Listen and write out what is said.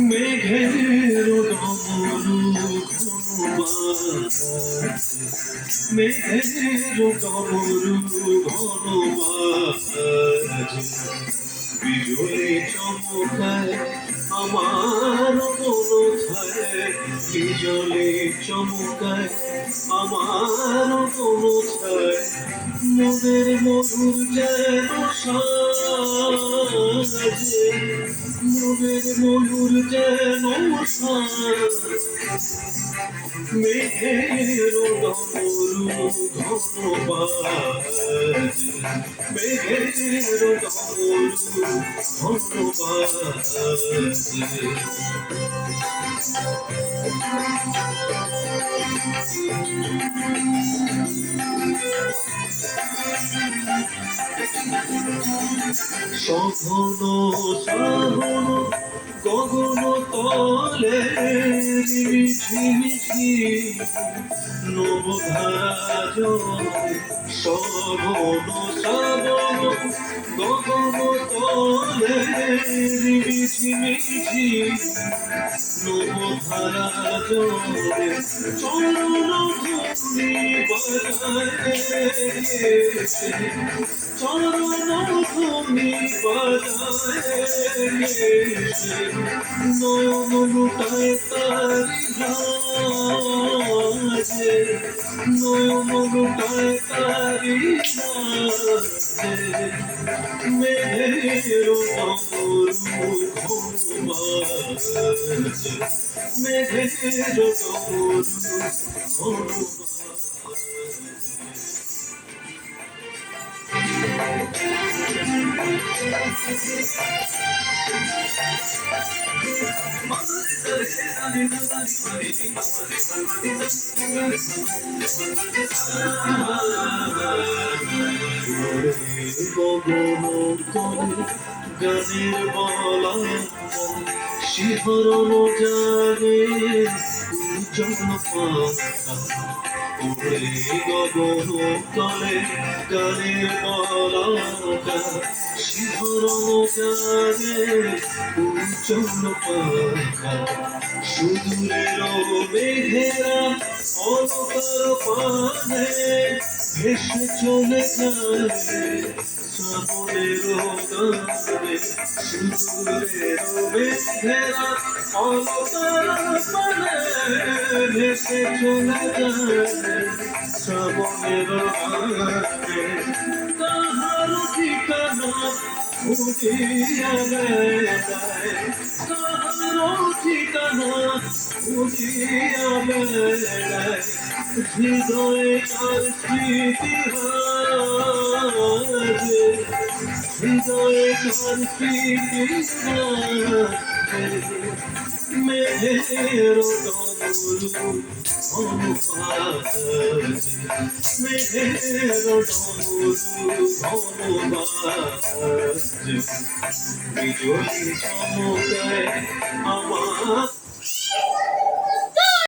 মেঘের ডমরু ঘনবাজে, মেঘের ডমরু ঘনবাজে, বিজুলি চমকায় আমার মনছায়, বিজুলি চমকায় আমার মনছায়, মনের মধুর যেন সাজে, মনের মধুর যেন সাজে, মেঘের ডমরু ঘনবাজে, মেঘের ডমরু ঘনবাজে। সঘন শ্রাবণ গগন তলে ঝিমিঝি নবধারা জলে, সঘন শ্রাবণ গগন তলে ঝিমিঝি নবধারা জলে, চরণ ধূলি বাজায়, চরণ ধূলি বাজায়, নয়ন লুটায় তারি লাজে, নয়ন লুটায় তারি লাজে, মেঘের ডমরু ঘনবাজে, মেঘের ডমরু গানের বলা শিহরণ জাগে উজ্জ্বল পাখা, ওরে গগন তলে গানের বলা শিহরণ জাগে উজ্জ্বল পাখা, সুদূরের মেঘেরা অলকার পানে ভেসে চলে যায় শ্রাবণের গানে, সুদূরের মেঘেরা অলকার পানে ভেসে চলে যায় শ্রাবণের গানে, তাহার ঠিকানা খুঁজিয়া বেড়ায়, তাহার ঠিকানা খুঁজিয়া বেড়ায়, হৃদয়ে তার স্মৃতি হাজে, হৃদয়ে তার স্মৃতি হাজে, মেঘের ডমরু ঘনবাজে, মেঘের ডমরু ঘনবাজে, বিজুলি চমকায় আমার